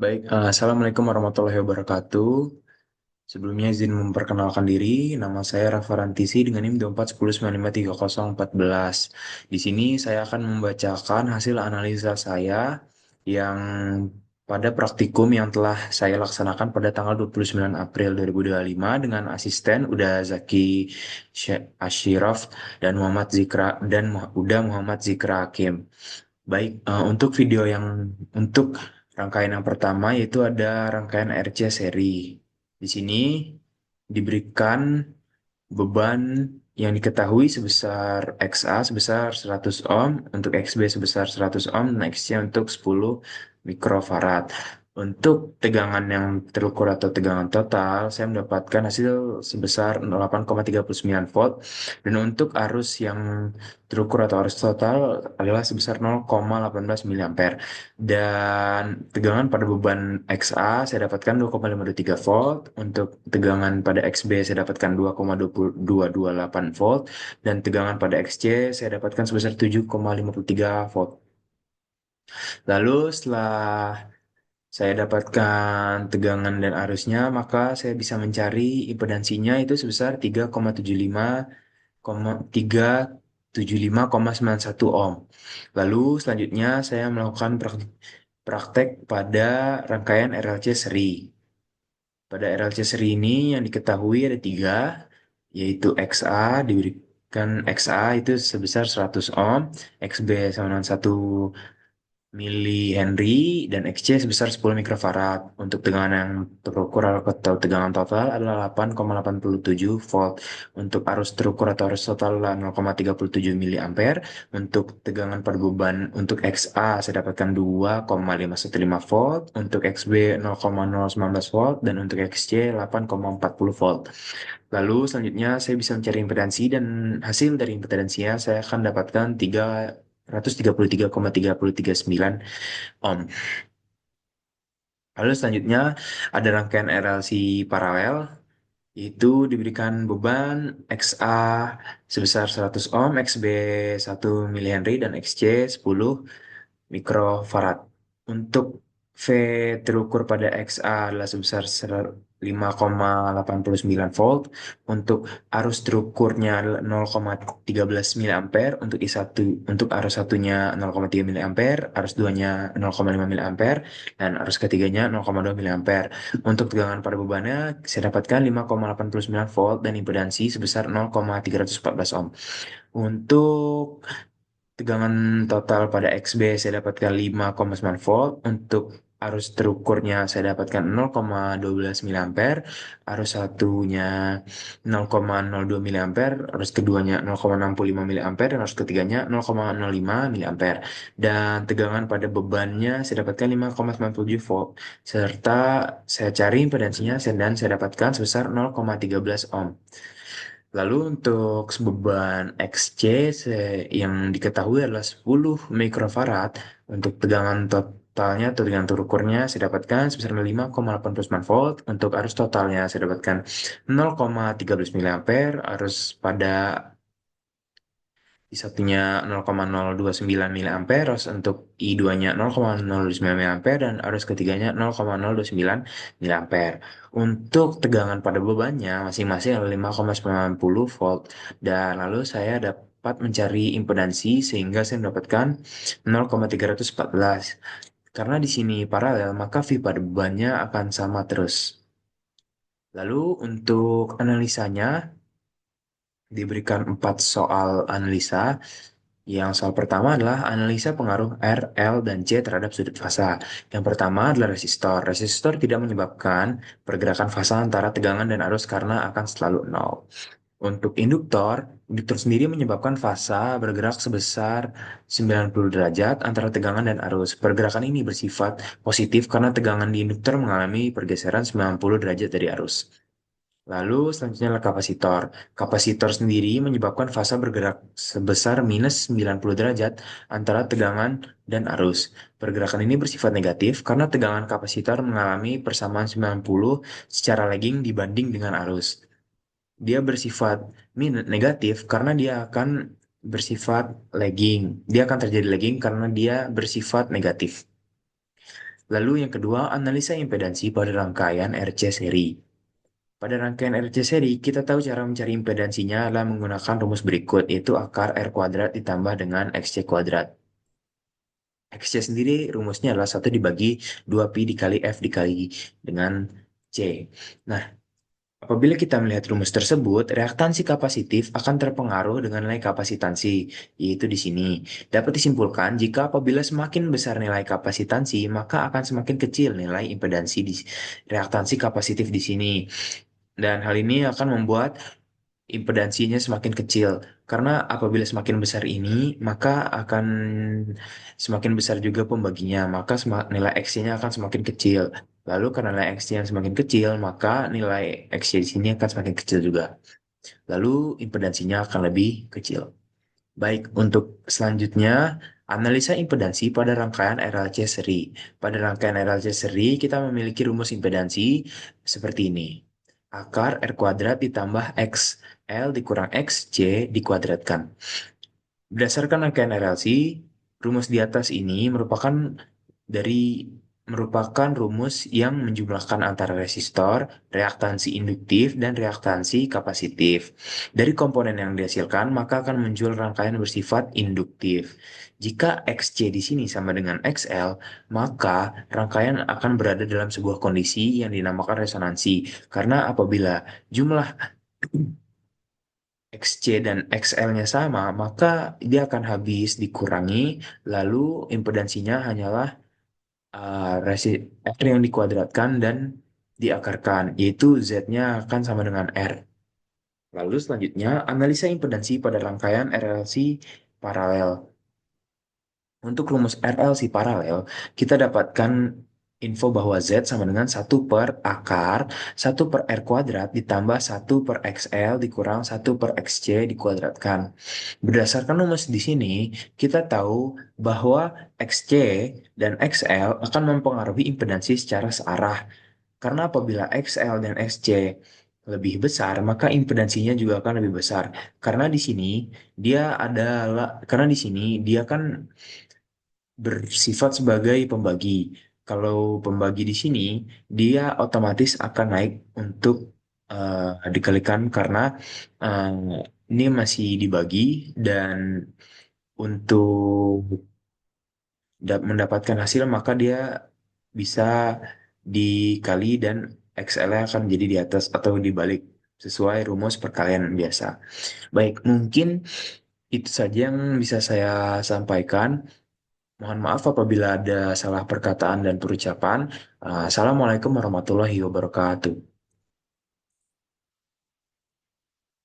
Baik, Assalamualaikum warahmatullahi wabarakatuh. Sebelumnya izin memperkenalkan diri, nama saya Rafa Rantisi dengan NIM 2410953014. Di sini saya akan membacakan hasil analisa saya yang pada praktikum yang telah saya laksanakan pada tanggal 29 April 2025 dengan asisten Uda Zaki Ashiraf dan Muhammad Zikra dan Uda Muhammad Zikra Hakim. Baik, untuk rangkaian yang pertama yaitu ada rangkaian RC seri. Di sini diberikan beban yang diketahui sebesar XA sebesar 100 ohm, untuk XB sebesar 100 ohm, dan XC untuk 10 mikrofarad. Untuk tegangan yang terukur atau tegangan total, saya mendapatkan hasil sebesar 8,39 volt. Dan untuk arus yang terukur atau arus total adalah sebesar 0,18 miliampere. Dan tegangan pada beban XA saya dapatkan 2,523 volt. Untuk tegangan pada XB saya dapatkan 2,228 volt. Dan tegangan pada XC saya dapatkan sebesar 7,53 volt. Lalu setelah saya dapatkan tegangan dan arusnya, maka saya bisa mencari impedansinya itu sebesar 3,75,91 ohm. Lalu selanjutnya saya melakukan praktek pada rangkaian RLC seri. Pada RLC seri ini yang diketahui ada tiga, yaitu XA diberikan XA itu sebesar 100 ohm, XB sama dengan 1 mili Henry, dan XC sebesar 10 mikrofarad. Untuk tegangan yang terukur atau tegangan total adalah 8,87 volt. Untuk arus terukur atau arus total adalah 0,37 miliampere. Untuk tegangan pada beban untuk XA saya dapatkan 2,515 volt, untuk XB 0,019 volt, dan untuk XC 8,40 volt. Lalu selanjutnya saya bisa mencari impedansi, dan hasil dari impedansinya saya akan dapatkan 333,339 ohm. Lalu selanjutnya ada rangkaian RLC paralel, itu diberikan beban XA sebesar 100 ohm, XB 1 mili Henry, dan XC 10 mikrofarad. Untuk V terukur pada XA adalah sebesar 5,89 volt. Untuk arus terukurnya adalah 0,13 miliampere. Untuk I1, untuk arus satunya 0,3 miliampere, arus duanya 0,5 miliampere, dan arus ketiganya 0,2 miliampere. Untuk tegangan pada bebannya saya dapatkan 5,89 volt dan impedansi sebesar 0,314 ohm. Untuk tegangan total pada XB saya dapatkan 5,9 volt. Untuk arus terukurnya saya dapatkan 0,12 miliampere, arus satunya 0,02 miliampere, arus keduanya 0,65 miliampere, dan arus ketiganya 0,05 miliampere. Dan tegangan pada bebannya saya dapatkan 5,97 volt. Serta saya cari impedansinya dan saya dapatkan sebesar 0,13 ohm. Lalu untuk beban XC yang diketahui adalah 10 mikrofarad. Untuk tegangan totalnya atau tegangan terukurnya saya dapatkan sebesar 5,89 volt. Untuk arus totalnya saya dapatkan 0,13 miliampere, arus pada I1-nya 0,029 miliampere, arus untuk I2-nya 0,029 miliampere, dan arus ketiganya 0,029 miliampere. Untuk tegangan pada bebannya masing-masing adalah 5,90 volt. Dan lalu saya dapat mencari impedansi sehingga saya mendapatkan 0,314. Karena di sini paralel, maka V pada bebannya akan sama terus. Lalu untuk analisanya diberikan 4 soal analisa. Yang soal pertama adalah analisa pengaruh R, L, dan C terhadap sudut fasa. Yang pertama adalah resistor. Resistor tidak menyebabkan pergerakan fasa antara tegangan dan arus karena akan selalu nol. Untuk induktor, induktor sendiri menyebabkan fasa bergerak sebesar 90 derajat antara tegangan dan arus. Pergerakan ini bersifat positif karena tegangan di induktor mengalami pergeseran 90 derajat dari arus. Lalu selanjutnya adalah kapasitor. Kapasitor sendiri menyebabkan fasa bergerak sebesar minus 90 derajat antara tegangan dan arus. Pergerakan ini bersifat negatif karena tegangan kapasitor mengalami persamaan 90 secara lagging dibanding dengan arus. Dia bersifat negatif karena dia akan bersifat lagging. Dia akan terjadi lagging karena dia bersifat negatif. Lalu yang kedua, analisa impedansi pada rangkaian RC seri. Pada rangkaian RC seri, kita tahu cara mencari impedansinya adalah menggunakan rumus berikut, yaitu akar R kuadrat ditambah dengan XC kuadrat. XC sendiri rumusnya adalah 1 dibagi 2 pi dikali F dikali dengan C. Nah, apabila kita melihat rumus tersebut, reaktansi kapasitif akan terpengaruh dengan nilai kapasitansi, yaitu di sini. Dapat disimpulkan, jika apabila semakin besar nilai kapasitansi, maka akan semakin kecil nilai impedansi di reaktansi kapasitif di sini. Dan hal ini akan membuat impedansinya semakin kecil. Karena apabila semakin besar ini, maka akan semakin besar juga pembaginya, maka nilai X-nya akan semakin kecil. Lalu karena nilai X-nya semakin kecil, maka nilai X-nya di sini akan semakin kecil juga. Lalu impedansinya akan lebih kecil. Baik, untuk selanjutnya, analisa impedansi pada rangkaian RLC seri. Pada rangkaian RLC seri, kita memiliki rumus impedansi seperti ini. Akar R kuadrat ditambah XL dikurang XC dikuadratkan. Berdasarkan rangkaian RLC, rumus di atas ini dari merupakan rumus yang menjumlahkan antara resistor, reaktansi induktif, dan reaktansi kapasitif. Dari komponen yang dihasilkan, maka akan muncul rangkaian bersifat induktif. Jika XC di sini sama dengan XL, maka rangkaian akan berada dalam sebuah kondisi yang dinamakan resonansi. Karena apabila jumlah XC dan XL-nya sama, maka dia akan habis dikurangi, lalu impedansinya hanyalah R yang dikuadratkan dan diakarkan, yaitu Z-nya akan sama dengan R. Lalu selanjutnya, analisa impedansi pada rangkaian RLC paralel. Untuk rumus RLC paralel, kita dapatkan info bahwa Z sama dengan 1/akar 1/R kuadrat ditambah 1/XL dikurang 1/XC dikuadratkan. Berdasarkan rumus di sini, kita tahu bahwa XC dan XL akan mempengaruhi impedansi secara searah. Karena apabila XL dan XC lebih besar, maka impedansinya juga akan lebih besar. Karena di sini dia kan bersifat sebagai pembagi. Kalau pembagi di sini, dia otomatis akan naik untuk dikalikan karena eh, ini masih dibagi dan untuk mendapatkan hasil maka dia bisa dikali dan XL-nya akan jadi di atas atau dibalik sesuai rumus perkalian biasa. Baik, mungkin itu saja yang bisa saya sampaikan. Mohon maaf apabila ada salah perkataan dan perucapan. Assalamualaikum warahmatullahi wabarakatuh.